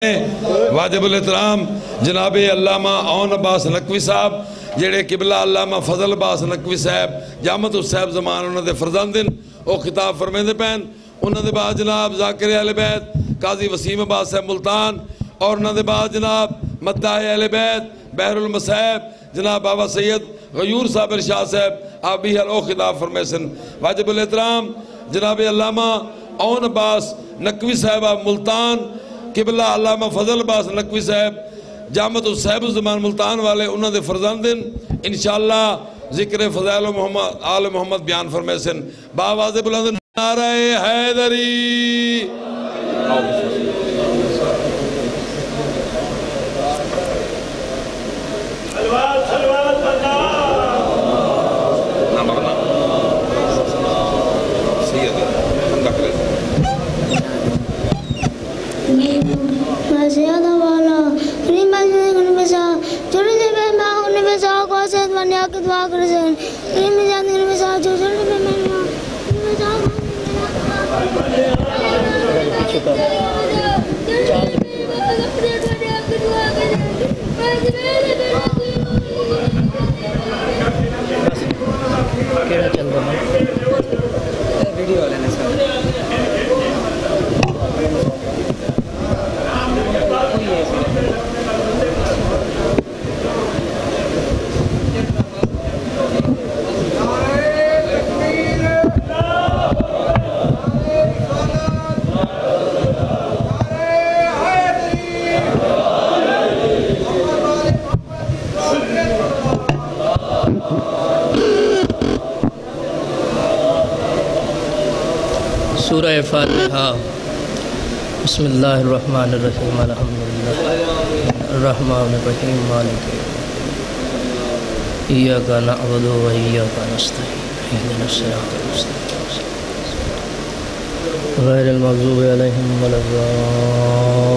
واجب الاحترام جناب علامہ اون عباس نقوی صاحب جڑے قبلہ علامہ فضل عباس نقوی صاحب جامعۃ الصاحب زمان انہوں دے فرزندن او خطاب فرمیندے پین انہوں دے بعد جناب ذاکر اہل بیت قاضی وسیم عباس صاحب ملتان اور انہوں دے بعد جناب مداح اہل بیت بحر المصائب جناب بابا سید غیور صاحب ارشاد صاحب آپ بھی او خطاب فرمیسن واجب الاحترام جناب علامہ اون عباس نقوی صاحب ملتان قبلہ علامہ فضل عباس نقوی صاحب جامعۃ الصاحب زمان ملتان والے انہوں دے فرزندن انشاءاللہ ذکر فضائل محمد آل محمد بیان فرمیسن باواز بلند نعرہ حیدری زیادہ والا ریمان نے بسا جوڑے دے بے ماں نے بسا کو سید ونیا کی دعا کر سن ریمان جان نے بسا جوڑے دے بے ماں نے بسا کیڑا چل رہا ہے ویڈیو والے نے سر سورہ فاتحہ بسم اللہ الرحمن الرحیم الحمدللہ الرحمن الرحیم مالک ایاک نعبد و ایاک نستعین اهدنا الصراط المستقیم غیر المغضوب علیہم ولا الضالین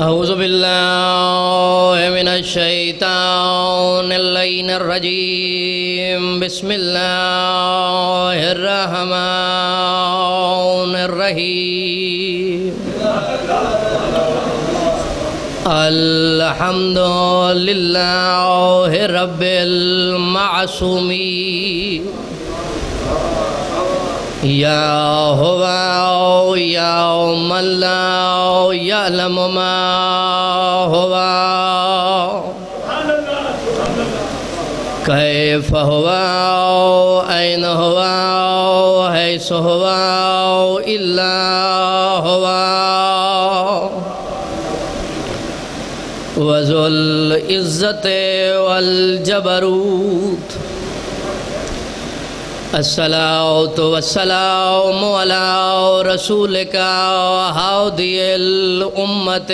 اعوذ باللہ من الشیطان اللعین الرجیم بسم اللہ الرحمن الرحیم الحمدللہ رب المعصومین یا ہوا یا من لا یعلم ما ہوا کیف ہوا این ہوا حیث ہوا الا ہوا وذو العزت والجبروت الصلاة والسلام على رسولك هادي الأمة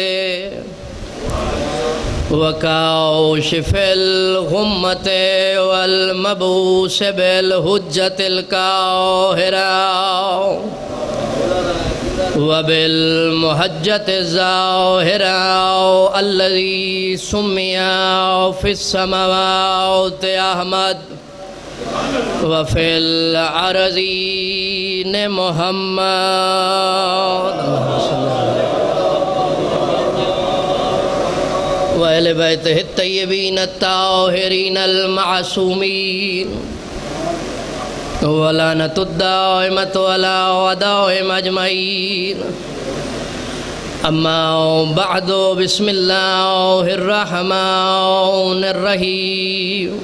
وكاشف الغمة والمبعوث بالحجة القاهرة وبالمحجة الظاهرة الذي سمي في السماوات أحمد وفي العرضين محمد وآل بیتہ الطیبین الطاہرین المعصومین ولعنۃ الدائمۃ علی اعدائہم اجمعین اما بعد بسم اللہ الرحمن الرحیم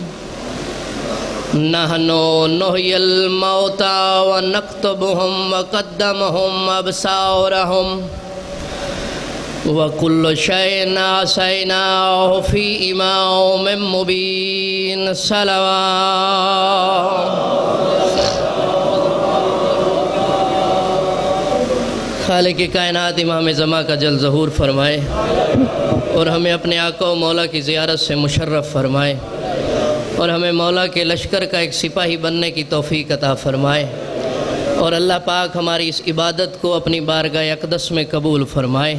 نحن نحيي الموتى ونكتبهم وقدمهم أبصارهم وكل شيء أحصيناه في إمام مبين صلوات خالق کائنات امام زمان کا جل ظہور فرمائے اور ہمیں اپنے آقا و مولا کی زیارت سے مشرف فرمائے اور ہمیں مولا کے لشکر کا ایک سپاہی بننے کی توفیق عطا فرمائے اور اللہ پاک ہماری اس عبادت کو اپنی بارگاہ اقدس میں قبول فرمائے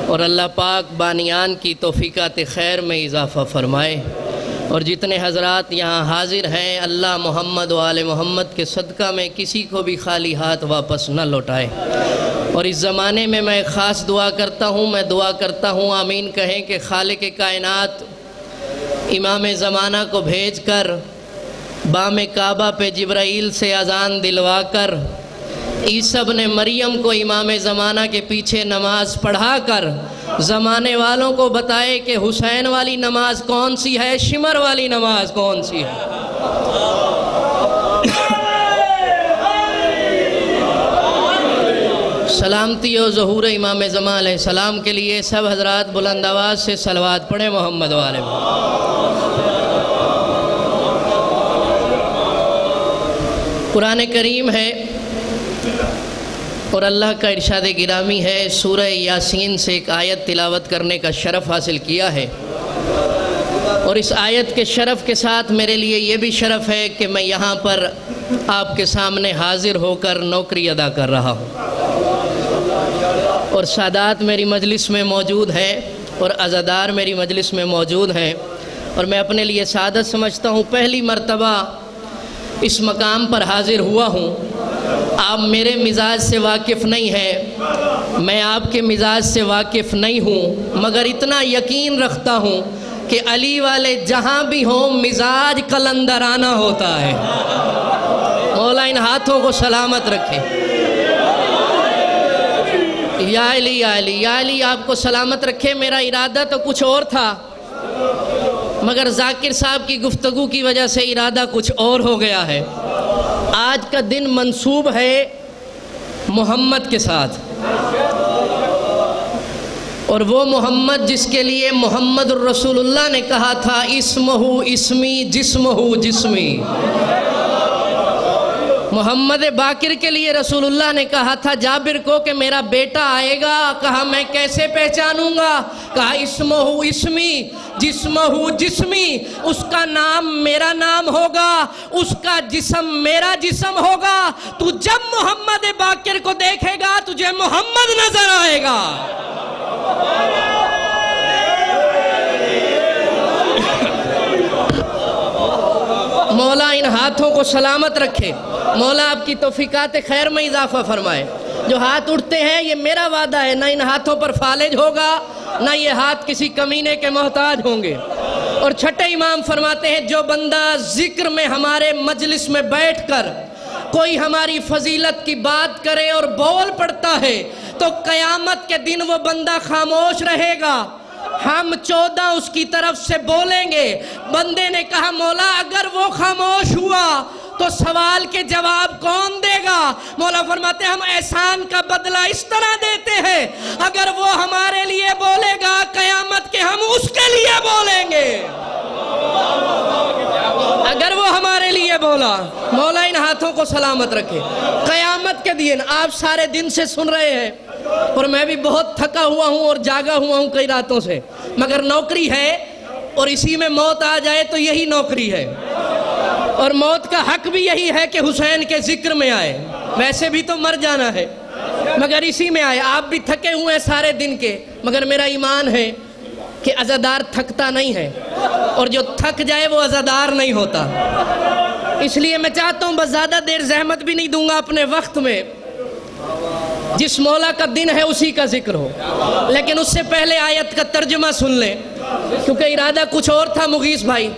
اور اللہ پاک بانیان کی توفیقات خیر میں اضافہ فرمائے اور جتنے حضرات یہاں حاضر ہیں، اللہ محمد و آل محمد کے صدقہ میں کسی کو بھی خالی ہاتھ واپس نہ لوٹائے۔ اور اس زمانے میں میں خاص دعا کرتا ہوں آمین کہیں کہ خالق کائنات امام زمانہ کو بھیج کر بام کعبہ پہ جبرائیل سے اذان دلوا کر عیسی ابن مریم کو امام زمانہ کے پیچھے نماز پڑھا کر زمانے والوں کو بتائے کہ حسین والی نماز کون سی ہے، شمر والی نماز کون سی ہے۔ سلامتی و ظہور امام زمان علیہ السلام کے لیے سب حضرات بلند آواز سے صلوات پڑھیں محمد والے قرآن کریم ہے اور اللہ کا ارشاد گرامی ہے، سورہ یاسین سے ایک آیت تلاوت کرنے کا شرف حاصل کیا ہے، اور اس آیت کے شرف کے ساتھ میرے لیے یہ بھی شرف ہے کہ میں یہاں پر آپ کے سامنے حاضر ہو کر نوکری ادا کر رہا ہوں، اور سادات میری مجلس میں موجود ہیں اور عزادار میری مجلس میں موجود ہیں، اور میں اپنے لیے سعادت سمجھتا ہوں پہلی مرتبہ اس مقام پر حاضر ہوا ہوں۔ آپ میرے مزاج سے واقف نہیں ہیں، میں آپ کے مزاج سے واقف نہیں ہوں، مگر اتنا یقین رکھتا ہوں کہ علی والے جہاں بھی ہوں مزاج قلندرانہ ہوتا ہے۔ مولا ان ہاتھوں کو سلامت رکھے۔ یا علی یا علی یا علی آپ کو سلامت رکھے۔ میرا ارادہ تو کچھ اور تھا، مگر ذاکر صاحب کی گفتگو کی وجہ سے ارادہ کچھ اور ہو گیا ہے۔ آج کا دن منسوب ہے محمد کے ساتھ، اور وہ محمد جس کے لیے محمد الرسول اللہ نے کہا تھا اسمہ اسمی جسمہ جسمی۔ محمد باقر کے لیے رسول اللہ نے کہا تھا جابر کو کہ میرا بیٹا آئے گا، کہا میں کیسے پہچانوں گا، کہا اسمہ اسمی جسمہ جسمی، اس کا نام میرا نام ہوگا، اس کا جسم میرا جسم ہوگا۔ تو جب محمد باقر کو دیکھے گا تجھے محمد نظر آئے گا۔ مولا ان ہاتھوں کو سلامت رکھے، مولا آپ کی توفیقات خیر میں اضافہ فرمائے۔ جو ہاتھ اٹھتے ہیں یہ میرا وعدہ ہے، نہ ان ہاتھوں پر فالج ہوگا، نہ یہ ہاتھ کسی کمینے کے محتاج ہوں گے۔ اور چھٹے امام فرماتے ہیں جو بندہ ذکر میں ہمارے مجلس میں بیٹھ کر کوئی ہماری فضیلت کی بات کرے اور بول پڑتا ہے تو قیامت کے دن وہ بندہ خاموش رہے گا، ہم 14 اس کی طرف سے بولیں گے۔ بندے نے کہا مولا اگر وہ خاموش ہوا تو سوال کے جواب کون دے گا؟ مولا فرماتے ہیں ہم احسان کا بدلہ اس طرح دیتے ہیں، اگر وہ ہمارے لیے بولے گا قیامت کے ہم اس کے لیے بولیں گے۔ اگر وہ ہمارے لیے بولا، مولا ان ہاتھوں کو سلامت رکھے۔ قیامت کے دن آپ سارے دن سے سن رہے ہیں، اور میں بھی بہت تھکا ہوا ہوں اور جاگا ہوا ہوں کئی راتوں سے، مگر نوکری ہے اور اسی میں موت آ جائے تو یہی نوکری ہے، اور موت کا حق بھی یہی ہے کہ حسین کے ذکر میں آئے۔ ویسے بھی تو مر جانا ہے مگر اسی میں آئے۔ آپ بھی تھکے ہوئے ہیں سارے دن کے، مگر میرا ایمان ہے کہ عزادار تھکتا نہیں ہے، اور جو تھک جائے وہ عزادار نہیں ہوتا۔ اس لیے میں چاہتا ہوں بس زیادہ دیر زحمت بھی نہیں دوں گا اپنے وقت میں، جس مولا کا دن ہے اسی کا ذکر ہو، لیکن اس سے پہلے آیت کا ترجمہ سن لیں، کیونکہ ارادہ کچھ اور تھا مغیث بھائی،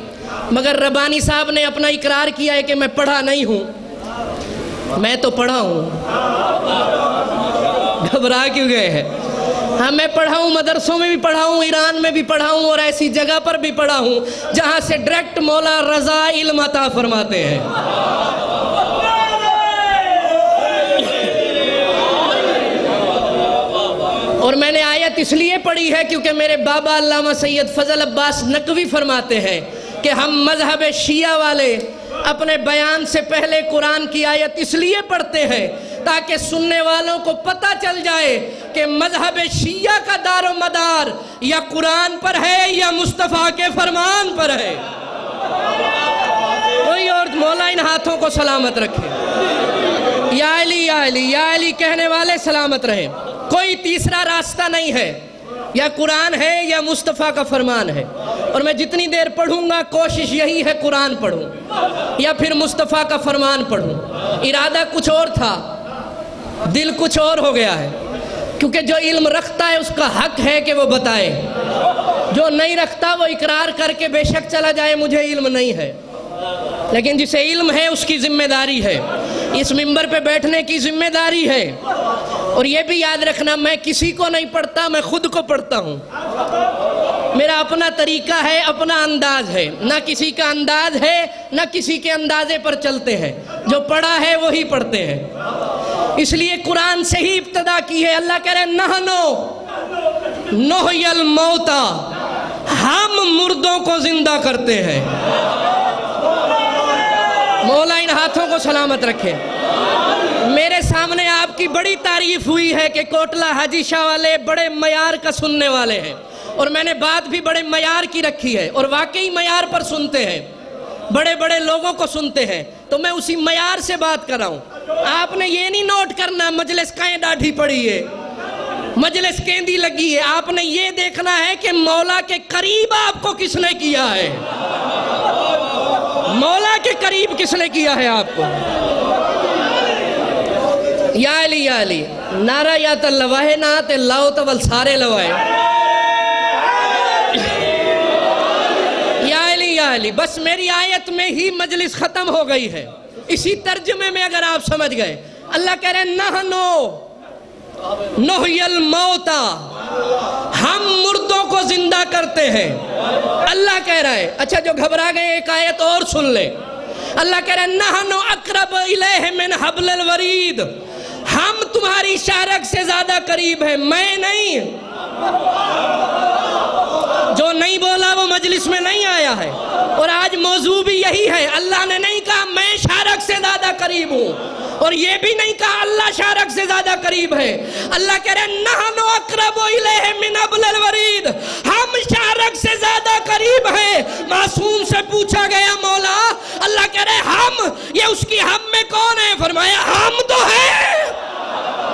مگر ربانی صاحب نے اپنا اقرار کیا ہے کہ میں پڑھا نہیں ہوں۔ میں تو پڑھا ہوں، گھبرا کیوں گئے ہیں؟ ہاں میں پڑھا ہوں، مدرسوں میں بھی پڑھا ہوں، ایران میں بھی پڑھا ہوں، اور ایسی جگہ پر بھی پڑھا ہوں جہاں سے ڈائریکٹ مولا رضا علم عطا فرماتے ہیں۔ اور میں نے آیت اس لیے پڑھی ہے کیونکہ میرے بابا علامہ سید فضل عباس نقوی فرماتے ہیں کہ ہم مذہب شیعہ والے اپنے بیان سے پہلے قرآن کی آیت اس لیے پڑھتے ہیں تاکہ سننے والوں کو پتہ چل جائے کہ مذہب شیعہ کا دار و مدار یا قرآن پر ہے یا مصطفیٰ کے فرمان پر ہے۔ کوئی اور مولا ان ہاتھوں کو سلامت رکھے۔ یا علی یا علی یا علی کہنے والے سلامت رہیں۔ کوئی تیسرا راستہ نہیں ہے، یا قرآن ہے یا مصطفیٰ کا فرمان ہے۔ اور میں جتنی دیر پڑھوں گا کوشش یہی ہے قرآن پڑھوں یا پھر مصطفیٰ کا فرمان پڑھوں. ارادہ کچھ اور تھا، دل کچھ اور ہو گیا ہے. کیونکہ جو علم رکھتا ہے اس کا حق ہے کہ وہ بتائے، جو نہیں رکھتا وہ اقرار کر کے بے شک چلا جائے مجھے علم نہیں ہے. لیکن جسے علم ہے اس کی ذمہ داری ہے، اس منبر پہ بیٹھنے کی ذمہ داری ہے. اور یہ بھی یاد رکھنا میں کسی کو نہیں پڑھتا، میں خود کو پڑھتا ہوں. میرا اپنا طریقہ ہے، اپنا انداز ہے، نہ کسی کا انداز ہے نہ کسی کے اندازے پر چلتے ہیں. جو پڑھا ہے وہی پڑھتے ہیں. اس لیے قرآن سے ہی ابتدا کی ہے. اللہ کہہ رہے نحنو نحیی الموتى، ہم مردوں کو زندہ کرتے ہیں. مولا ان ہاتھوں کو سلامت رکھے. میرے سامنے آپ کی بڑی تعریف ہوئی ہے کہ کوٹلہ حاجی شاہ والے بڑے معیار کا سننے والے ہیں، اور میں نے بات بھی بڑے معیار کی رکھی ہے، اور واقعی معیار پر سنتے ہیں، بڑے بڑے لوگوں کو سنتے ہیں. تو میں اسی معیار سے بات کر رہا ہوں. آپ نے یہ نہیں نوٹ کرنا مجلس کہیں ڈاڑھی پڑی ہے، مجلس کیندی لگی ہے. آپ نے یہ دیکھنا ہے کہ مولا کے قریب آپ کو کس نے کیا ہے، مولا کے قریب کس نے کیا ہے آپ کو. یا علی یا علی، نعرہ یا تا لواہے نہ تے لاؤ تا ول سارے لوائے. یا علی یا علی، بس میری آیت میں ہی مجلس ختم ہو گئی ہے. اسی ترجمے میں اگر آپ سمجھ گئے، اللہ کہہ رہے ہیں نحنو نحیی الموتى، ہم مردوں کو زندہ کرتے ہیں. اللہ کہہ رہا ہے. اچھا جو گھبرا گئے ایک آیت اور سن لے. اللہ کہہ رہا ہے نحنو اقرب الیہ من حبل الورید، ہم تمہاری شارک سے زیادہ قریب ہیں، میں نہیں. جو نہیں بولا وہ مجلس میں نہیں آیا ہے. اور آج موضوع بھی یہی ہے. اللہ نے نہیں کہا میں شارک سے زیادہ قریب ہوں، اور یہ بھی نہیں کہا اللہ شارک سے زیادہ قریب ہے. اللہ کہہ رہے ہیں نحنو اقرب الیہ من حبل الورید، ہم شارک سے زیادہ قریب ہیں. معصوم سے پوچھا گیا مولا، اللہ کہہ رہے ہیں ہم، یہ اس کی ہم میں کون ہے؟ فرمایا ہم تو ہے.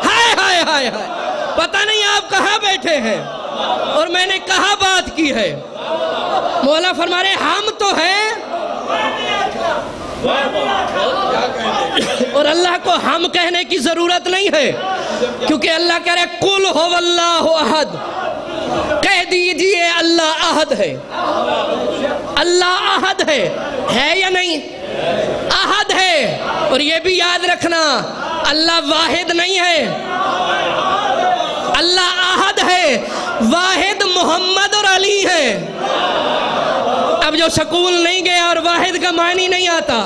ہائے ہائے ہائے ہائے، پتہ نہیں آپ کہاں بیٹھے ہیں اور میں نے کہاں بات کی ہے. مولا فرما رہے ہم تو ہیں، اور اللہ کو ہم کہنے کی ضرورت نہیں ہے، کیونکہ اللہ کہہ رہے قل هو اللہ احد، کہہ دیجئے اللہ احد ہے. اللہ احد ہے یا نہیں؟ احد ہے. اور یہ بھی یاد رکھنا اللہ واحد نہیں ہے، اللہ احد ہے. واحد محمد اور علی ہے. اب جو سکول نہیں گیا اور واحد کا معنی نہیں آتا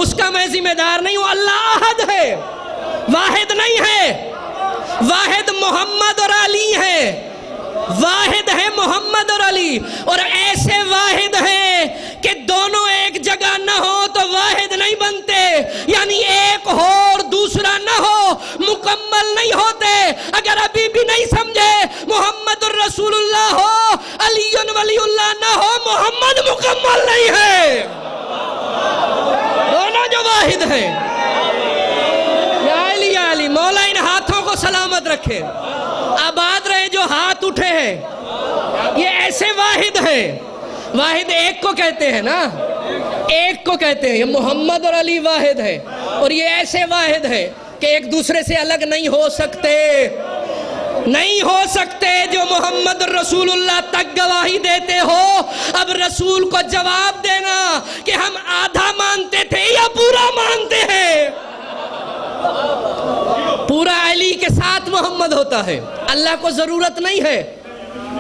اس کا میں ذمہ دار نہیں ہوں. اللہ احد ہے، واحد نہیں ہے. واحد محمد اور علی ہے. واحد ہے محمد اور علی، اور ایسے واحد ہیں کہ دونوں ایک جگہ نہ ہو تو واحد نہیں بنتے. یعنی ایک ہو اور دوسرا نہ ہو مکمل نہیں ہوتے. اگر ابھی بھی نہیں سمجھے محمد الرسول اللہ ہو علی ولی اللہ نہ ہو محمد مکمل نہیں ہے. دونوں جو واحد ہیں. یا علی مولا ان ہاتھوں کو سلامت رکھے. آباد رہے جو ہاتھ اٹھے ہیں، یہ ایسے واحد ہیں. واحد ایک کو کہتے ہیں نا، ایک کو کہتے ہیں. یہ محمد اور علی واحد ہے، اور یہ ایسے واحد ہے کہ ایک دوسرے سے الگ نہیں ہو سکتے. نہیں ہو سکتے. جو محمد رسول اللہ تک گواہی دیتے ہو، اب رسول کو جواب دینا کہ ہم آدھا مانتے تھے یا پورا مانتے ہیں. پورا علی کے ساتھ محمد ہوتا ہے. اللہ کو ضرورت نہیں ہے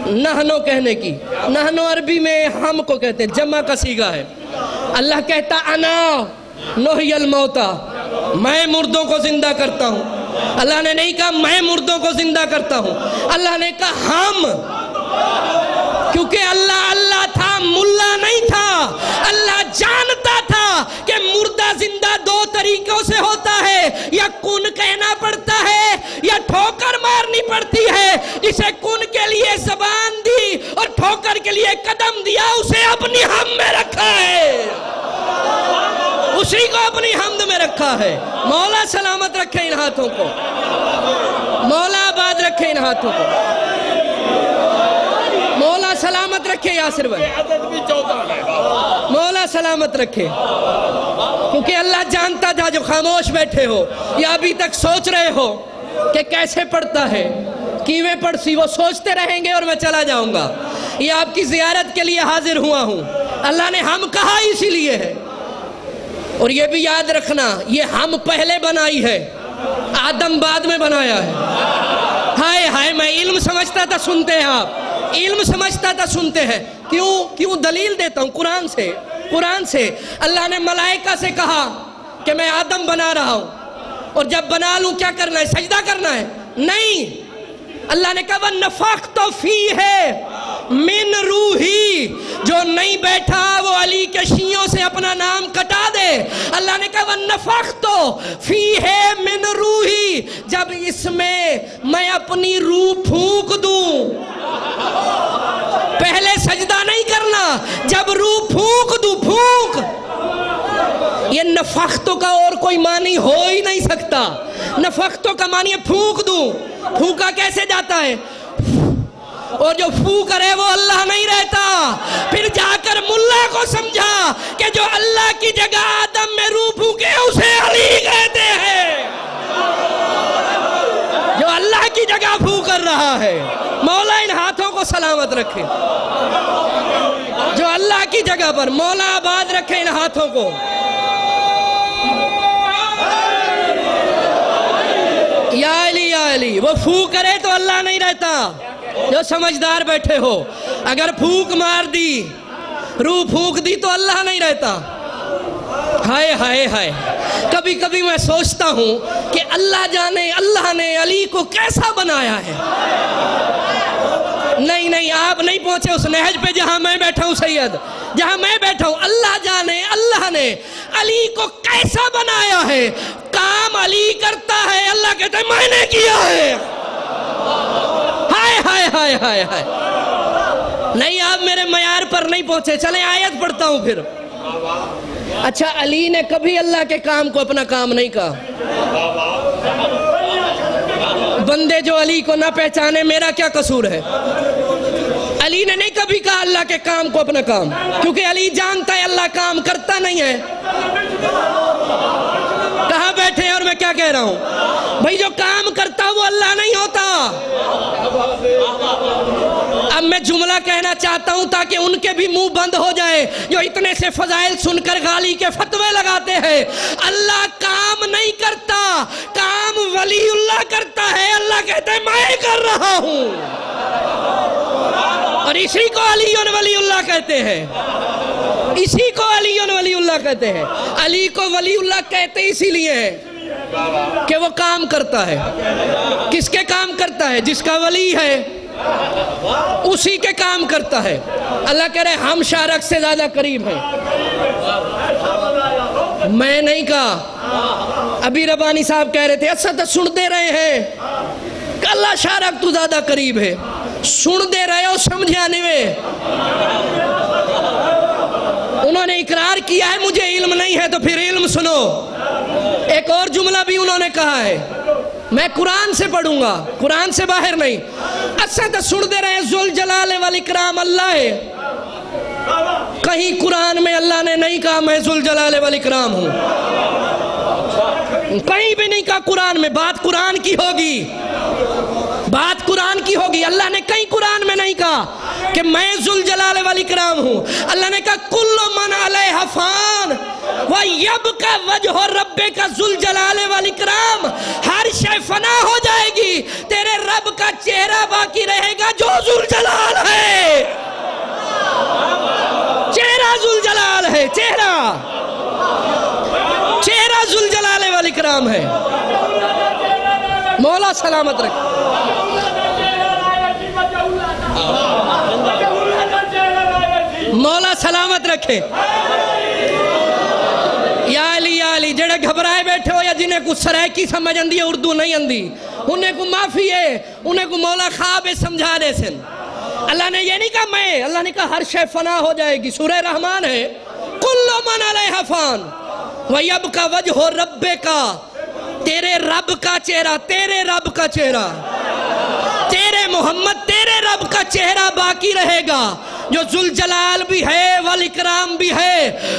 نحنو کہنے کی. نحنو عربی میں ہم کو کہتے ہیں، جمع کا صیغہ ہے. اللہ کہتا انا نحیی الموتى، میں مردوں کو زندہ کرتا ہوں. اللہ نے نہیں کہا میں مردوں کو زندہ کرتا ہوں، اللہ نے کہا ہم. کیونکہ اللہ تھا، ملا نہیں تھا. اللہ جانتا تھا کہ مردہ زندہ دو طریقوں سے ہوتا ہے، یا کن کہنا پڑتا ہے یا ٹھوکر مارنی پڑتی ہے. جسے کن کے لیے زبان دی اور ٹھوکر کے لیے قدم دیا، اسے اپنی ہم میں رکھا ہے، اسی کو اپنی حمد میں رکھا ہے. مولا سلامت رکھے ان ہاتھوں کو، مولا آباد رکھے ان ہاتھوں کو، مولا سلامت رکھے یاسر بھائی، مولا سلامت رکھے. کیونکہ اللہ جانتا تھا جو خاموش بیٹھے ہو یا ابھی تک سوچ رہے ہو کہ کیسے پڑھتا ہے، کیویں پڑھسی، وہ سوچتے رہیں گے اور میں چلا جاؤں گا. یہ آپ کی زیارت کے لیے حاضر ہوا ہوں. اللہ نے ہم کہا اسی لیے ہے. اور یہ بھی یاد رکھنا، یہ ہم پہلے بنائی ہے، آدم بعد میں بنایا ہے. ہائے ہائے، میں علم سمجھتا تھا سنتے ہیں آپ، علم سمجھتا تھا سنتے ہیں. کیوں دلیل دیتا ہوں قرآن سے. اللہ نے ملائکہ سے کہا کہ میں آدم بنا رہا ہوں، اور جب بنا لوں کیا کرنا ہے؟ سجدہ کرنا ہے؟ نہیں. اللہ نے کہا وَنَفَخْتُ فِيهِ مِن روحی. جو نہیں بیٹھا وہ علی کے شیعوں سے اپنا نام کٹا دے. اللہ نے کہا وَنَفَخْتُ فِيهِ مِن روحی. جب اس میں اپنی روح پھونک دوں. پہلے سجدہ نہیں کرنا، جب روح پھونک دوں. پھونک، یہ نفختوں کا اور کوئی معنی ہو ہی نہیں سکتا. نفختوں کا معنی ہے پھونک دوں. پھونکا کیسے جاتا ہے؟ اور جو پھونک کرے وہ اللہ نہیں رہتا. پھر جا کر ملا کو سمجھا کہ جو اللہ کی جگہ آدم میں روح پھونکے اسے علی کہتے ہیں. جو اللہ کی جگہ پھونک کر رہا ہے، مولا ان ہاتھوں کو سلامت رکھے. جو اللہ کی جگہ پر، مولا آباد رکھے ان ہاتھوں کو. یا علی، وہ پھونک کرے تو اللہ نہیں رہتا. جو سمجھدار بیٹھے ہو، اگر پھونک مار دی، روح پھونک دی تو اللہ نہیں رہتا. ہائے ہائے ہائے، کبھی کبھی میں سوچتا ہوں کہ اللہ جانے اللہ نے علی کو کیسا بنایا ہے. نہیں، آپ نہیں پہنچے اس نہج پہ جہاں میں بیٹھا ہوں سید، جہاں میں بیٹھا ہوں. اللہ جانے اللہ نے علی کو کیسا بنایا ہے. کام علی کرتا ہے، اللہ کہتا ہے میں نے کیا ہے. ہائے ہائے ہائے ہائے ہائے. نہیں، آپ میرے معیار پر نہیں پہنچے. چلیں آیت پڑھتا ہوں پھر. اچھا، علی نے کبھی اللہ کے کام کو اپنا کام نہیں کہا. بندے جو علی کو نہ پہچانے میرا کیا قصور ہے؟ علی نے نہیں کبھی کہا اللہ کے کام کو اپنا کام، کیونکہ علی جانتا ہے اللہ کام کرتا نہیں ہے. کہاں بیٹھے ہیں اور میں کیا کہہ رہا ہوں؟ بھئی جو کام کرتا وہ اللہ نہیں ہوتا. اب میں جملہ کہنا چاہتا ہوں تاکہ ان کے بھی منہ بند ہو جائے جو اتنے سے فضائل سن کر غالی کے فتوے لگاتے ہیں. اللہ کام نہیں کرتا، کام ولی اللہ کرتا ہے. اللہ کہتا ہے میں کر رہا ہوں، اور اسی کو علی ولی اللہ کہتے ہیں. اسی کو علی ولی اللہ کہتے ہیں. علی کو ولی اللہ کہتے اسی لیے ہے کہ وہ کام کرتا ہے. کس کے کام کرتا ہے؟ جس کا ولی ہے اسی کے کام کرتا ہے. اللہ کہہ رہے ہم شارک سے زیادہ قریب ہیں. میں نہیں کہا. ابھی ربانی صاحب کہہ رہے تھے اچھا تو سن دے رہے ہیں کہ اللہ شارک تو زیادہ قریب ہے. سن دے رہے ہو، سمجھا نہیں میں. انہوں نے اقرار کیا ہے مجھے علم نہیں ہے، تو پھر علم سنو. ایک اور جملہ بھی انہوں نے کہا ہے، میں قرآن سے پڑھوں گا، قرآن سے باہر نہیں. اچھا تو سن دے رہے ذوالجلال والاکرام اللہ ہے. کہیں قرآن میں اللہ نے نہیں کہا میں ذوالجلال والاکرام ہوں. کہیں بھی نہیں کہا قرآن میں. بات قرآن کی ہوگی، بات قرآن کی ہوگی. اللہ نے کہیں قرآن میں نہیں کہا کہ میں ذوالجلال والاکرام ہوں. اللہ نے کہا کل من علیہ فان وَيَبْقَى وَجْهُ رَبِّكَ ذُو الْجَلَالِ وَالْإِكْرَامِ. ہر شے فنا ہو جائے گی، تیرے رب کا چہرہ باقی رہے گا جو ذوالجلال ہے. چہرہ ذوالجلال ہے، چہرہ ذوالجلال والاکرام ہے. مولا سلامت رکھے. مولا سلامت رکھے. یا علی جڑے گھبرائے بیٹھے ہو یا جنہیں کو سرائکی سمجھ اندی ہے، اردو نہیں اندی، انہیں کو معافی ہے، انہیں کو مولا خواب ہے سمجھا دے سن. اللہ نے یہ نہیں کہا میں، اللہ نے کہا ہر شے فنا ہو جائے گی. سورہ رحمان ہے کل من علیہ فان وَيَبْقَى وَجْهُ رَبِّكَ. تیرے رب کا چہرہ، تیرے رب کا چہرہ، تیرے محمد تیرے رب کا چہرہ باقی رہے گا جو ذوالجلال بھی ہے والاکرام بھی ہے،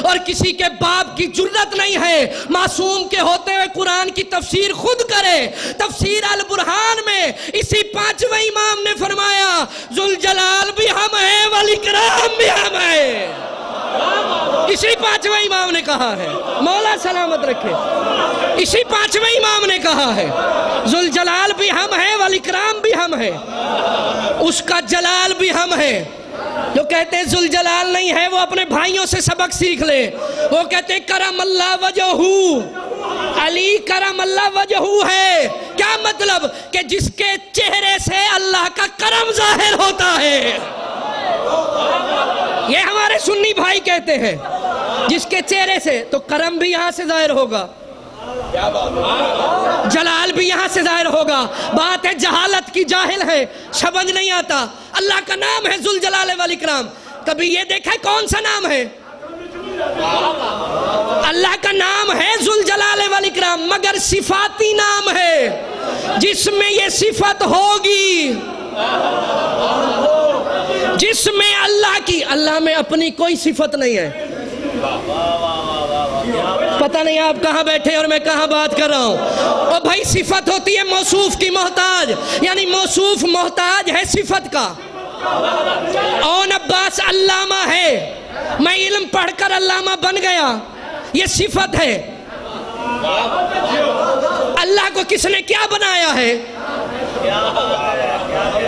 اور کسی کے باپ کی جرت نہیں ہے معصوم کے ہوتے ہوئے قرآن کی تفسیر خود کرے۔ تفسیر البرہان میں اسی پانچویں امام نے فرمایا ذوالجلال بھی ہم ہیں والاکرام بھی ہم ہیں، اسی پانچویں امام نے کہا ہے، مولا سلامت رکھے، اسی پانچویں امام نے کہا ہے ذوالجلال بھی ہم ہیں والاکرام بھی ہم ہیں، اس کا جلال بھی ہم ہیں۔ جو کہتے ہیں ذوالجلال نہیں ہے وہ اپنے بھائیوں سے سبق سیکھ لے، وہ کہتے ہیں کرم اللہ وجہہ، علی کرم اللہ وجہہ ہے، کیا مطلب کہ جس کے چہرے سے اللہ کا کرم ظاہر ہوتا ہے، یہ ہمارے سنی بھائی کہتے ہیں جس کے چہرے سے، تو کرم بھی یہاں سے ظاہر ہوگا، جلال بھی یہاں سے ظاہر ہوگا۔ بات ہے جہالت کی، جاہل ہے، سمجھ نہیں آتا۔ اللہ کا نام ہے ذوالجلال والاکرام، کبھی یہ دیکھا ہے کون سا نام ہے؟ اللہ کا نام ہے ذوالجلال والاکرام، مگر صفاتی نام ہے جس میں یہ صفت ہوگی، جس میں اللہ میں اپنی کوئی صفت نہیں ہے۔ پتہ نہیں آپ کہاں بیٹھے اور میں کہاں بات کر رہا ہوں۔ اور بھائی صفت ہوتی ہے موصوف کی محتاج، یعنی موصوف محتاج ہے صفت کا۔ اون عباس علامہ ہے، میں علم پڑھ کر علامہ بن گیا، یہ صفت ہے۔ اللہ کو کس نے کیا بنایا ہے؟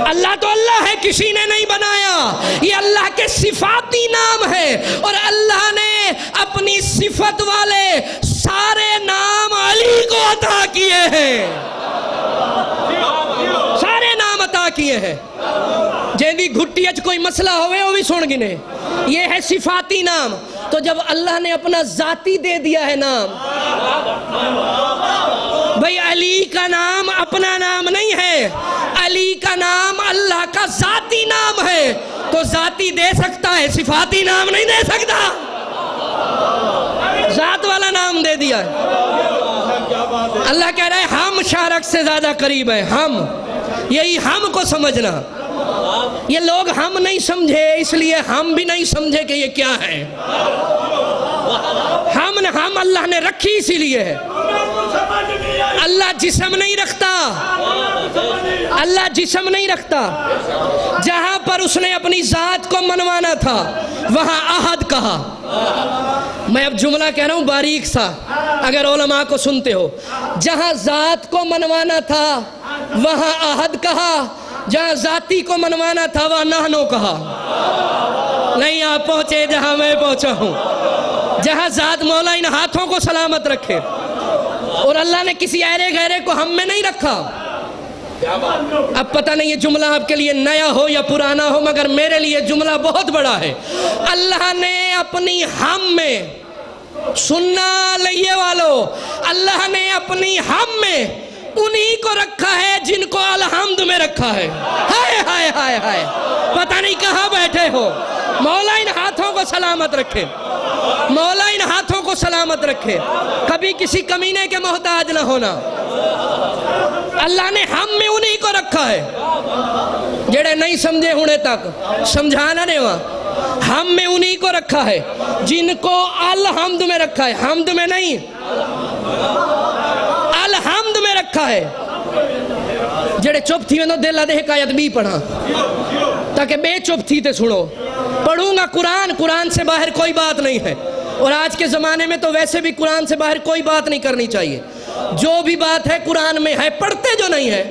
اللہ تو اللہ ہے، کسی نے نہیں بنایا، یہ اللہ کے صفاتی نام ہے، اور اللہ نے اپنی صفت والے سارے نام علی کو عطا کیے ہیں، سارے نام عطا کیے ہیں۔ جیندی گھٹی اچ کوئی مسئلہ ہوئے وہ بھی سن گنے، یہ ہے صفاتی نام۔ تو جب اللہ نے اپنا ذاتی دے دیا ہے نام، بھئی علی کا نام اپنا نام نہیں ہے، علی کا نام اللہ کا ذاتی نام ہے، تو ذاتی دے سکتا ہے، صفاتی نام نہیں دے سکتا، ذات والا نام دے دیا ہے۔ اللہ کہہ رہا ہے ہم شارک سے زیادہ قریب ہے، ہم، یہی ہم کو سمجھنا۔ یہ لوگ ہم نہیں سمجھے، اس لیے ہم بھی نہیں سمجھے کہ یہ کیا ہے۔ ہم اللہ نے رکھی اسی لیے ہے۔ اللہ جسم نہیں رکھتا، اللہ جسم نہیں رکھتا۔ جہاں پر اس نے اپنی ذات کو منوانا تھا وہاں احد کہا۔ میں اب جملہ کہہ رہا ہوں باریک سا، اگر علماء کو سنتے ہو، جہاں ذات کو منوانا تھا وہاں احد کہا، جہاں ذاتی کو منوانا تھا وہاں نحنو کہا۔ نہیں آپ پہنچے جہاں میں پہنچا ہوں، جہاں ذات مولا ان ہاتھوں کو سلامت رکھے، اور اللہ نے کسی ایرے غیرے کو ہم میں نہیں رکھا۔ اب پتہ نہیں یہ جملہ آپ کے لیے نیا ہو یا پرانا ہو، مگر میرے لیے جملہ بہت بڑا ہے۔ اللہ نے اپنی ہم میں، سننا لئیے والو، اللہ نے اپنی ہم میں انہی کو رکھا ہے جن کو الحمد میں رکھا ہے۔ ہائے ہائے ہائے ہائے، پتہ نہیں کہاں بیٹھے ہو۔ مولا ان ہاتھوں کو سلامت رکھے، مولا ان ہاتھوں کو سلامت رکھے، کبھی کسی کمینے کے محتاج نہ ہونا۔ اللہ نے ہم میں انہی کو رکھا ہے، جڑے نہیں سمجھے ہونے تک سمجھانا نہیں ہوا۔ ہم میں انہی کو رکھا ہے جن کو الحمد میں رکھا ہے، حمد میں نہیں، الحمد میں رکھا ہے۔ جڑے چپ تھی میں دل دے حکایت بھی پڑھا تاکہ بے چپ تھی تے سنو۔ پڑھوں گا قرآن سے باہر کوئی بات نہیں ہے، اور آج کے زمانے میں تو ویسے بھی قرآن سے باہر کوئی بات نہیں کرنی چاہیے۔ جو بھی بات ہے قرآن میں ہے، پڑھتے جو نہیں ہے،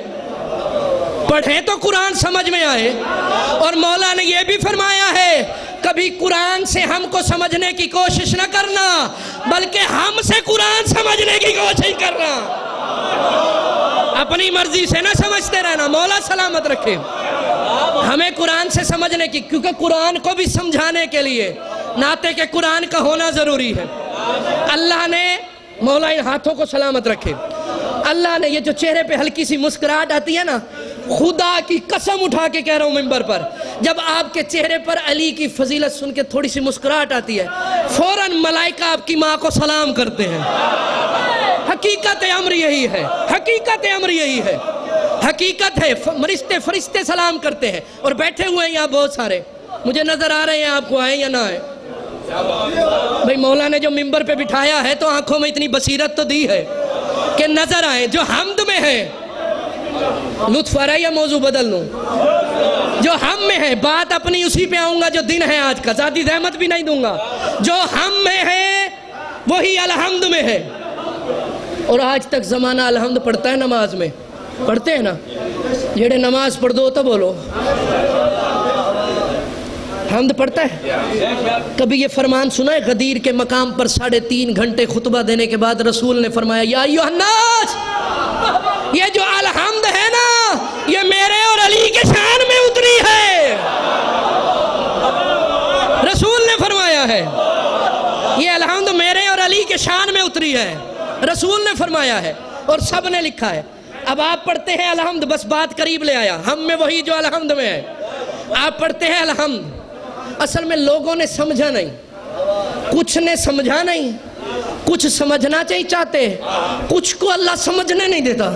پڑھیں تو قرآن سمجھ میں آئے۔ اور مولا نے یہ بھی فرمایا ہے کبھی قرآن سے ہم کو سمجھنے کی کوشش نہ کرنا، بلکہ ہم سے قرآن سمجھنے کی کوشش کرنا۔ اپنی مرضی سے نہ سمجھتے رہنا، مولا سلامت رکھے ہمیں قرآن سے سمجھنے کی، کیونکہ قرآن کو بھی سمجھانے کے لیے ناطق کے قرآن کا ہونا ضروری ہے۔ اللہ نے، مولا ان ہاتھوں کو سلامت رکھے، اللہ نے یہ جو چہرے پہ ہلکی سی مسکراہٹ آتی ہے نا، خدا کی قسم اٹھا کے کہہ رہا ہوں ممبر پر، جب آپ کے چہرے پر علی کی فضیلت سن کے تھوڑی سی مسکراہٹ آتی ہے، فوراً ملائکہ آپ کی ماں کو سلام کرتے ہیں۔ حقیقت امر یہی ہے، حقیقت امر یہی ہے۔ حقیقت ہے. فرشتے سلام کرتے ہیں اور بیٹھے ہوئے ہیں یہاں بہت سارے, مجھے نظر آ رہے ہیں, آپ کو آئے یا نہ آئے. بھئی مولا نے جو ممبر پہ بٹھایا ہے تو آنکھوں میں اتنی بصیرت تو دی ہے کہ نظر آئے. جو حمد میں ہے, لطف آ رہا ہے یا موضوع بدل لوں؟ جو ہم میں ہے, بات اپنی اسی پہ آؤں گا جو دن ہے آج کا, ذاتی زحمت بھی نہیں دوں گا. جو ہم میں ہے وہی الحمد میں ہے. اور آج تک زمانہ الحمد پڑھتا ہے نماز میں, پڑھتے ہیں نا؟ جیڑے نماز پڑھ دو تو بولو حمد پڑھتا ہے. کبھی یہ فرمان سنا ہے غدیر کے مقام پر 3.5 گھنٹے خطبہ دینے کے بعد رسول نے فرمایا یا ایھا الناس, یہ جو الحمد ہے نا یہ میرے اور علی کے شان میں اتری ہے. رسول نے فرمایا ہے یہ الحمد میرے اور علی کے شان میں اتری ہے, رسول نے فرمایا ہے اور سب نے لکھا ہے. اب آپ پڑھتے ہیں الحمد, بس بات قریب لے آیا, ہم میں وہی جو الحمد میں ہے. آپ پڑھتے ہیں الحمد, اصل میں لوگوں نے سمجھا نہیں, کچھ نے سمجھا نہیں, کچھ سمجھنا چاہتے, کچھ کو اللہ سمجھنے نہیں دیتا.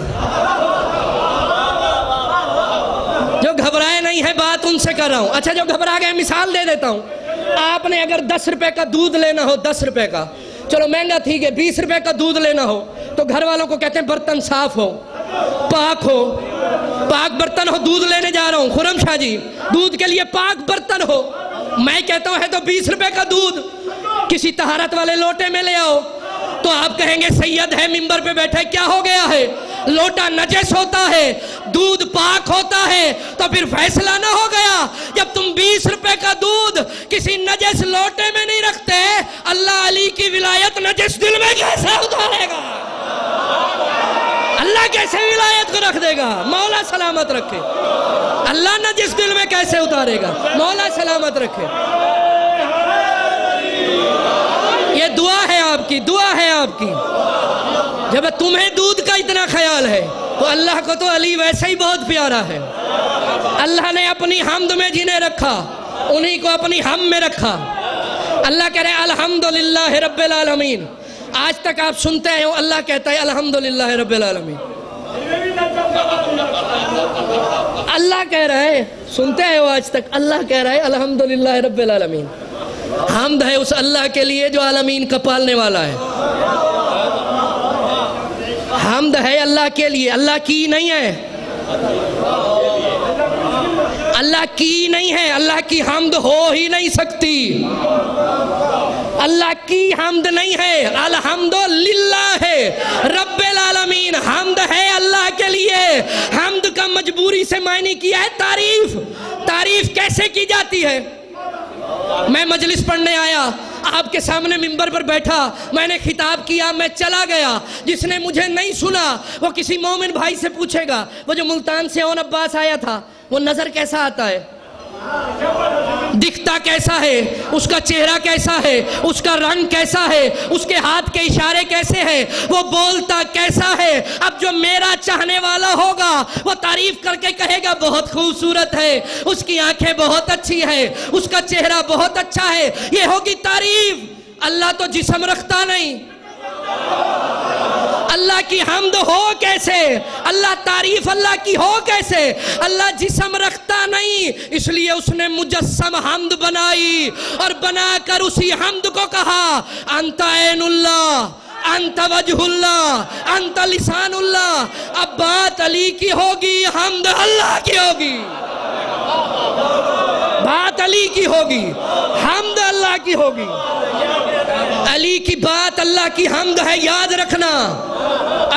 جو گھبرائے نہیں ہے بات ان سے کر رہا ہوں. اچھا جو گھبرا گئے مثال دے دیتا ہوں. آپ نے اگر 10 روپے کا دودھ لینا ہو, 10 روپے کا, چلو مہنگا ٹھیک ہے, 20 روپے کا دودھ لینا ہو تو گھر والوں کو کہتے ہیں برتن صاف ہو, پاک ہو, پاک برتن ہو. دودھ لینے جا رہا ہوں خرم شاہ جی, دودھ کے لیے پاک برتن ہو. میں کہتا ہوں ہے تو 20 روپے کا دودھ کسی طہارت والے لوٹے میں لے آؤ, تو آپ کہیں گے سید ہے ممبر پہ بیٹھے, کیا ہو گیا ہے؟ لوٹا نجس ہوتا ہے, دودھ پاک ہوتا ہے, تو پھر فیصلہ نہ ہو گیا؟ جب تم 20 روپے کا دودھ کسی نجس لوٹے میں نہیں رکھتے, اللہ علی کی ولایت نجس دل میں کیسے اتارے گا؟ اللہ کیسے ولایت کو رکھ دے گا؟ مولا سلامت رکھے. اللہ نجس دل میں کیسے اتارے گا؟ مولا سلامت رکھے. یہ دعا ہے آپ کی, دعا ہے آپ کی. جب تمہیں دودھ کا اتنا خیال ہے تو اللہ کو تو علی ویسے ہی بہت پیارا ہے. اللہ نے اپنی حمد میں جنہیں رکھا, انہی کو اپنی ہم میں رکھا. اللہ کہہ رہے الحمدللہ رب العالمین. آج تک آپ سنتے ہیں اللہ کہتا ہے الحمدللہ رب العالمین. اللہ کہہ رہا ہے, سنتے ہیں آج تک اللہ کہہ رہا ہے الحمدللہ رب العالمین. حمد ہے اس اللہ کے لیے جو عالمین کا پالنے والا ہے. حمد ہے اللہ کے لیے, اللہ کی نہیں ہے, اللہ کی نہیں ہے. اللہ کی حمد ہو ہی نہیں سکتی. اللہ کی حمد نہیں ہے, الحمدللہ ہے رب العالمین. حمد ہے اللہ کے لیے. حمد کا مجبوری سے معنی کیا ہے تعریف. تعریف کیسے کی جاتی ہے؟ میں مجلس پڑھنے آیا, آپ کے سامنے ممبر پر بیٹھا, میں نے خطاب کیا, میں چلا گیا. جس نے مجھے نہیں سنا وہ کسی مومن بھائی سے پوچھے گا وہ جو ملتان سے اون عباس آیا تھا وہ نظر کیسا آتا ہے, دکھتا کیسا ہے, اس کا چہرہ کیسا ہے, اس کا رنگ کیسا ہے, اس کے ہاتھ کے اشارے کیسے ہیں, وہ بولتا کیسا ہے. اب جو میرا چاہنے والا ہوگا وہ تعریف کر کے کہے گا بہت خوبصورت ہے, اس کی آنکھیں بہت اچھی ہے, اس کا چہرہ بہت اچھا ہے. یہ ہوگی تعریف. اللہ تو جسم رکھتا نہیں. اللہ کی حمد ہو کیسے؟ اللہ تعریف اللہ کی ہو کیسے؟ اللہ جسم رکھتا نہیں, اس لیے اس نے مجسم حمد بنائی اور بنا کر اسی حمد کو کہا انت عین اللہ, انت وجہ اللہ, انت لسان اللہ. اب بات علی کی ہوگی, حمد اللہ کی ہوگی. بات علی کی ہوگی, حمد اللہ کی ہوگی. علی کی بات اللہ کی حمد ہے, یاد رکھنا.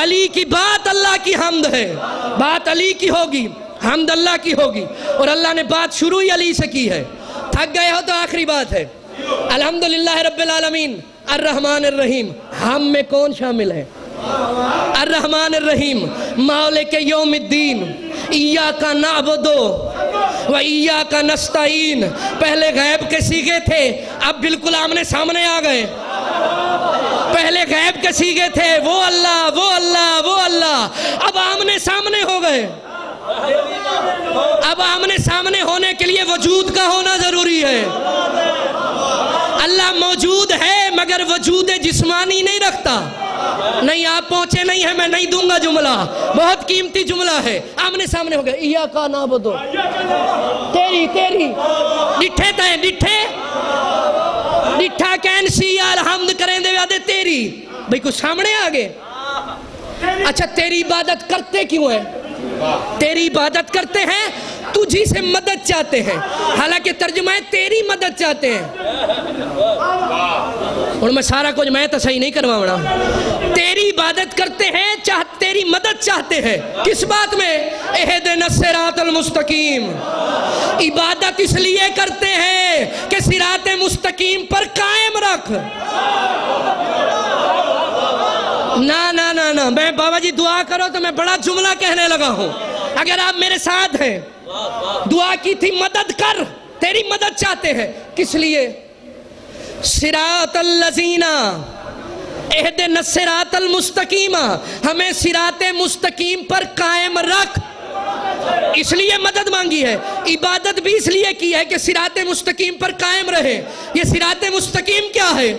علی کی بات اللہ کی حمد ہے, بات علی کی ہوگی, حمد اللہ کی ہوگی. اور اللہ نے بات شروع ہی علی سے کی ہے. تھک گئے ہو تو آخری بات ہے الحمدللہ رب العالمین الرحمن الرحیم. ہم میں کون شامل ہے؟ الرحمن الرحیم مالک یوم الدین, ایاک نعبد و ایاک نستعین. پہلے غیب کے سیغے تھے, اب بالکل آمنے سامنے آ گئے. پہلے غیب کے سیغے تھے, وہ اللہ وہ اللہ وہ اللہ, اب آمنے سامنے ہو گئے. اب آمنے سامنے ہونے کے لیے وجود کا ہونا ضروری ہے. اللہ موجود ہے مگر وجود جسمانی نہیں رکھتا. نہیں آپ پہنچے نہیں ہیں، میں نہیں دوں گا جملہ، بہت قیمتی جملہ ہے۔ آمنے سامنے ہو گیا، ایاکا نعبدو، تیری ڈٹھے تائیں ڈٹھا کینسی الحمد کریں دے ویادے تیری، بھئی کچھ سامنے آگے۔ اچھا تیری عبادت کرتے کیوں ہیں؟ تیری عبادت کرتے ہیں تجھی سے مدد چاہتے ہیں، حالانکہ ترجمہ ہے تیری مدد چاہتے ہیں۔ اور میں سارا کچھ میں تو صحیح نہیں کرواؤں، تیری عبادت کرتے ہیں، تیری مدد چاہتے ہیں، کس بات میں؟ اہدنا الصراط المستقیم۔ عبادت اس لیے کرتے ہیں کہ صراط مستقیم پر قائم رکھ۔ نا میں بابا جی دعا کرو تو میں بڑا جملہ کہنے لگا ہوں، اگر آپ میرے ساتھ ہیں، دعا کی تھی مدد کر، تیری مدد چاہتے ہیں، کس لیے؟ صراط الذین اہدنا الصراط المستقیم، ہمیں صراط مستقیم پر قائم رکھ، اس لیے مدد مانگی ہے۔ عبادت بھی اس لیے کی ہے کہ صراط مستقیم پر قائم رہے۔ یہ صراط مستقیم کیا ہے؟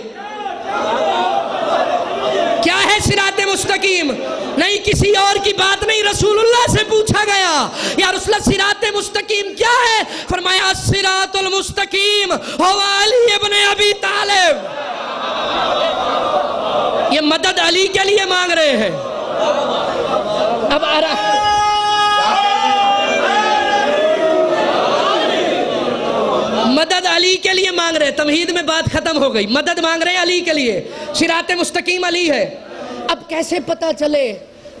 کیا ہے صراط مستقیم؟ نہیں کسی اور کی بات نہیں، رسول اللہ سے پوچھا گیا یا رسول اللہ صراط مستقیم کیا ہے؟ فرمایا الصراط المستقیم هو علی ابن ابی طالب۔ یہ مدد علی کے لیے مانگ رہے ہیں۔ اب مدد علی کے لیے مانگ رہے، تمہید میں بات ختم ہو گئی، مدد مانگ رہے علی کے لیے، صراط مستقیم علی ہے۔ اب کیسے پتا چلے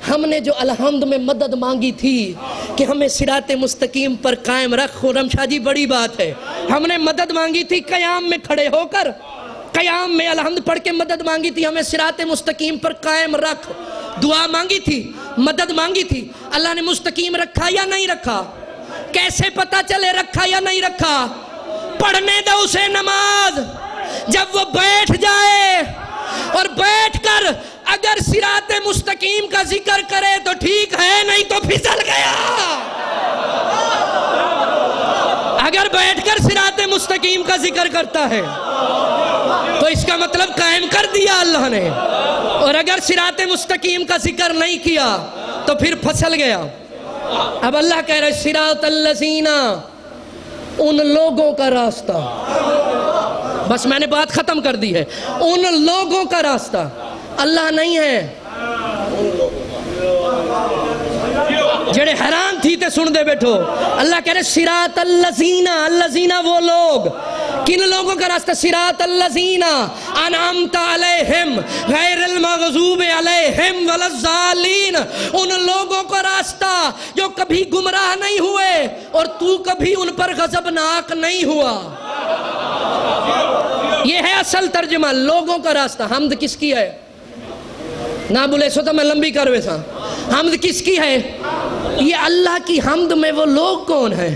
ہم نے جو الحمد میں مدد مانگی تھی کہ ہمیں صراط مستقیم پر قائم رکھ؟ خرم شاہ جی بڑی بات ہے، ہم نے مدد مانگی تھی قیام میں کھڑے ہو کر، قیام میں الحمد پڑھ کے مدد مانگی تھی، ہمیں صراط مستقیم پر قائم رکھ، دعا مانگی تھی، مدد مانگی تھی، اللہ نے مستقیم رکھا یا نہیں رکھا؟ کیسے پتا چلے رکھا یا نہیں رکھا؟ پڑھنے دو اسے نماز، جب وہ بیٹھ جائے اور بیٹھ کر اگر صراط مستقیم کا ذکر کرے تو ٹھیک ہے، نہیں تو پھسل گیا۔ اگر بیٹھ کر صراط مستقیم کا ذکر کرتا ہے تو اس کا مطلب قائم کر دیا اللہ نے، اور اگر صراط مستقیم کا ذکر نہیں کیا تو پھر پھسل گیا۔ اب اللہ کہہ رہے صراط الذین، ان لوگوں کا راستہ، بس میں نے بات ختم کر دی ہے، ان لوگوں کا راستہ، اللہ نہیں ہے۔ جڑے حیران تھی تے سن دے بیٹھو، اللہ کہہ رہے صراط الذین، الذین وہ لوگ، کن لوگوں کا راستہ؟ صراط الذین انعمت علیہم غیر المغضوب علیہم ولا الضالین، ان لوگوں کا راستہ جو کبھی گمراہ نہیں ہوئے اور تو کبھی ان پر غضبناک نہیں ہوا۔ یہ ہے اصل ترجمہ، لوگوں کا راستہ۔ حمد کس کی ہے؟ نہ بولے سو تو میں لمبی کروے سا، حمد کس کی ہے؟ یہ اللہ کی حمد میں وہ لوگ کون ہیں؟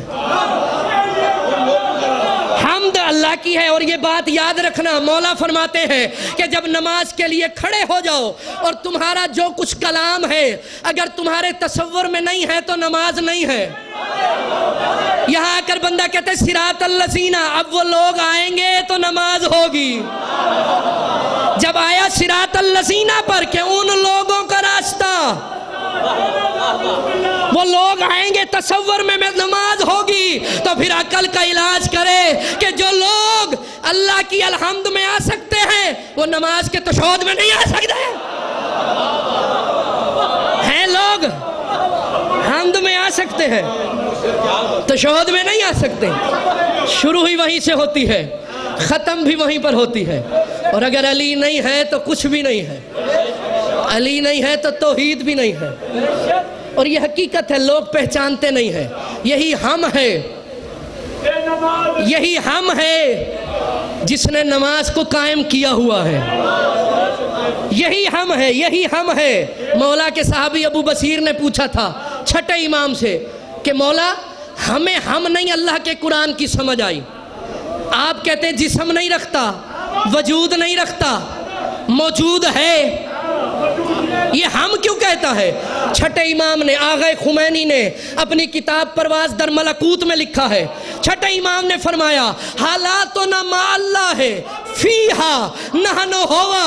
حمد اللہ کی ہے، اور یہ بات یاد رکھنا، مولا فرماتے ہیں کہ جب نماز کے لیے کھڑے ہو جاؤ اور تمہارا جو کچھ کلام ہے اگر تمہارے تصور میں نہیں ہے تو نماز نہیں ہے۔ یہاں آ کر بندہ کہتے ہیں صراط الذین، اب وہ لوگ آئیں گے تو نماز ہوگی۔ جب آیا صراط الذین پر کہ ان لوگوں کا راستہ، وہ لوگ آئیں گے تصور میں نماز ہوگی، تو پھر عقل کا علاج کرے کہ جو لوگ اللہ کی الحمد میں آ سکتے ہیں وہ نماز کے تشہد میں نہیں آ سکتے ہیں۔ لوگ حمد میں آ سکتے ہیں، تشہد میں نہیں آ سکتے۔ شروع ہی وہیں سے ہوتی ہے، ختم بھی وہیں پر ہوتی ہے، اور اگر علی نہیں ہے تو کچھ بھی نہیں ہے، علی نہیں ہے تو توحید بھی نہیں ہے۔ اور یہ حقیقت ہے، لوگ پہچانتے نہیں ہیں۔ یہی ہم ہے، یہی ہم ہے جس نے نماز کو قائم کیا ہوا ہے، یہی ہم ہے، یہی ہم ہے۔ مولا کے صحابی ابو بصیر نے پوچھا تھا چھٹے امام سے کہ مولا ہمیں ہم نہیں اللہ کے قرآن کی سمجھ آئی۔ آپ کہتے ہیں جسم نہیں رکھتا، وجود نہیں رکھتا، موجود ہے، یہ ہم کیوں کہتا ہے؟ چھٹے امام نے، آغا خمینی نے اپنی کتاب پرواز در ملکوت میں لکھا ہے، چھٹے امام نے فرمایا حالاتنا مع اللہ ہے فیہا نحن ہوا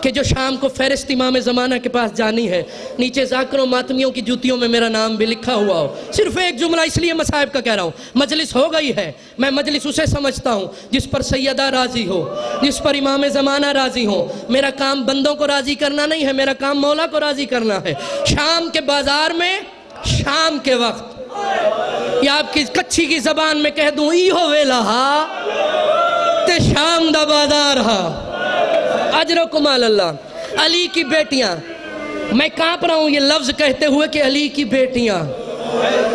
کہ جو شام کو فہرست امام زمانہ کے پاس جانی ہے، نیچے ذاکروں ماتمیوں کی جوتیوں میں میرا نام بھی لکھا ہوا ہو۔ صرف ایک جملہ اس لیے مصائب کا کہہ رہا ہوں، مجلس ہو گئی ہے، میں مجلس اسے سمجھتا ہوں جس پر سیدہ راضی ہو، جس پر امام زمانہ راضی ہو۔ میرا کام بندوں کو راضی کرنا نہیں ہے، میرا کام مولا کو راضی کرنا ہے۔ شام کے بازار میں شام کے وقت، یا آپ کی کچھی کی زبان میں کہہ دوں، ای ہو ویلا ہا تے شام دا بازار ہا۔ اجرکم علی اللہ۔ علی کی بیٹیاں، میں کانپ رہا ہوں یہ لفظ کہتے ہوئے کہ علی کی بیٹیاں،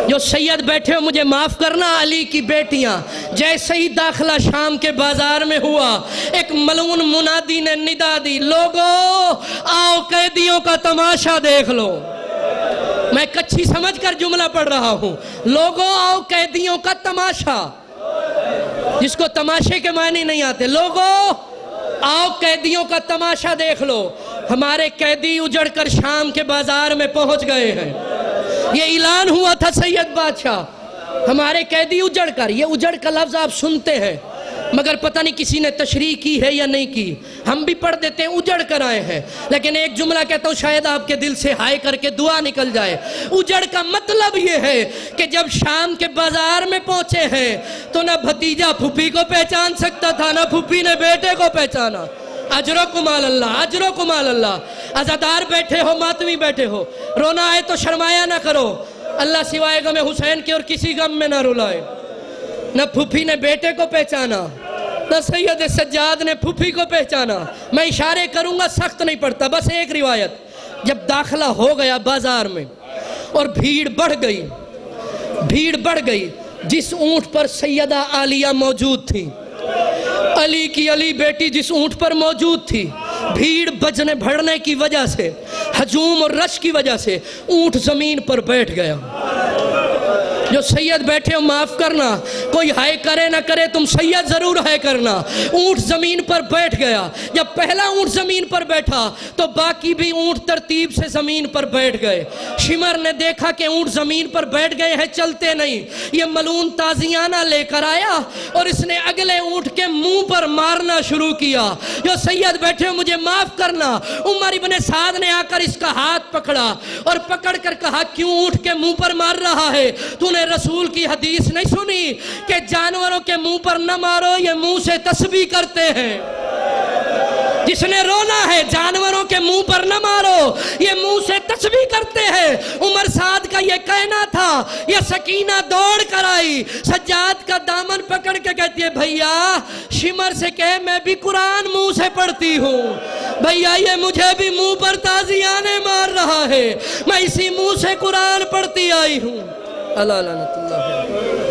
جو سید بیٹھے ہو مجھے معاف کرنا، علی کی بیٹیاں، جیسے ہی داخلہ شام کے بازار میں ہوا، ایک ملعون منادی نے ندا دی، لوگو آؤ قیدیوں کا تماشا دیکھ لو۔ میں کچھی سمجھ کر جملہ پڑھ رہا ہوں، لوگو آؤ قیدیوں کا تماشا، جس کو تماشے کے معنی نہیں آتے، لوگو آؤ قیدیوں کا تماشا دیکھ لو۔ ہمارے قیدی اجڑ کر شام کے بازار میں پہنچ گئے ہیں، یہ اعلان ہوا تھا سید بادشاہ، ہمارے قیدی اجڑ کر، یہ اجڑ کا لفظ آپ سنتے ہیں مگر پتہ نہیں کسی نے تشریح کی ہے یا نہیں کی، ہم بھی پڑھ دیتے ہیں اجڑ کر آئے ہیں، لیکن ایک جملہ کہتا ہوں شاید آپ کے دل سے ہائے کر کے دعا نکل جائے۔ اجڑ کا مطلب یہ ہے کہ جب شام کے بازار میں پہنچے ہیں تو نہ بھتیجا پھوپھی کو پہچان سکتا تھا، نہ پھوپھی نے بیٹے کو پہچانا۔ اجرکم علی اللہ، اجرکم علی اللہ۔ عزادار بیٹھے ہو، ماتمی بیٹھے ہو، رونا آئے تو شرمایا نہ کرو، اللہ سوائے غم حسین کے اور کسی غم میں نہ رلائے۔ نہ پھوپھی نے بیٹے کو پہچانا، نہ سید سجاد نے پھوپھی کو پہچانا۔ میں اشارے کروں گا، سخت نہیں پڑتا، بس ایک روایت۔ جب داخلہ ہو گیا بازار میں اور بھیڑ بڑھ گئی، جس اونٹ پر سیدہ عالیہ موجود تھی، علی کی علی بیٹی جس اونٹ پر موجود تھی، بھیڑ بجنے بڑھنے کی وجہ سے، ہجوم اور رش کی وجہ سے اونٹ زمین پر بیٹھ گیا۔ جو سید بیٹھے ہو معاف کرنا، کوئی ہائے کرے نہ کرے، تم سید ضرور ہائے کرنا۔ اونٹ زمین پر بیٹھ گیا، جب پہلا اونٹ زمین پر بیٹھا تو باقی بھی اونٹ ترتیب سے زمین پر بیٹھ گئے۔ شمر نے دیکھا کہ اونٹ زمین پر بیٹھ گئے ہیں، چلتے نہیں، یہ ملعون تازیانہ لے کر آیا اور اس نے اگلے اونٹ کے منہ پر مارنا شروع کیا۔ جو سید بیٹھے ہو مجھے معاف کرنا، عمر ابن سعد نے آ کر اس کا ہاتھ پکڑا اور پکڑ کر کہا، کیوں اونٹ کے منہ پر مار رہا ہے؟ تو نے رسول کی حدیث نہیں سنی کہ جانوروں کے منہ پر نہ مارو، یہ منہ سے تسبیح کرتے ہیں۔ جس نے رونا ہے جانوروں کے منہ پر نہ مارو، یہ منہ سے تسبیح کرتے ہیں۔ عمر سعد کا یہ کہنا تھا، یہ سکینہ دوڑ کر آئی، سجاد کا دامن پکڑ کے کہتی ہے، بھیا شمر سے کہے میں بھی قرآن منہ سے پڑھتی ہوں، بھیا یہ مجھے بھی منہ پر تازیانے مار رہا ہے، میں اسی منہ سے قرآن پڑھتی آئی ہوں۔ اللہ لعنت اللہ ہے۔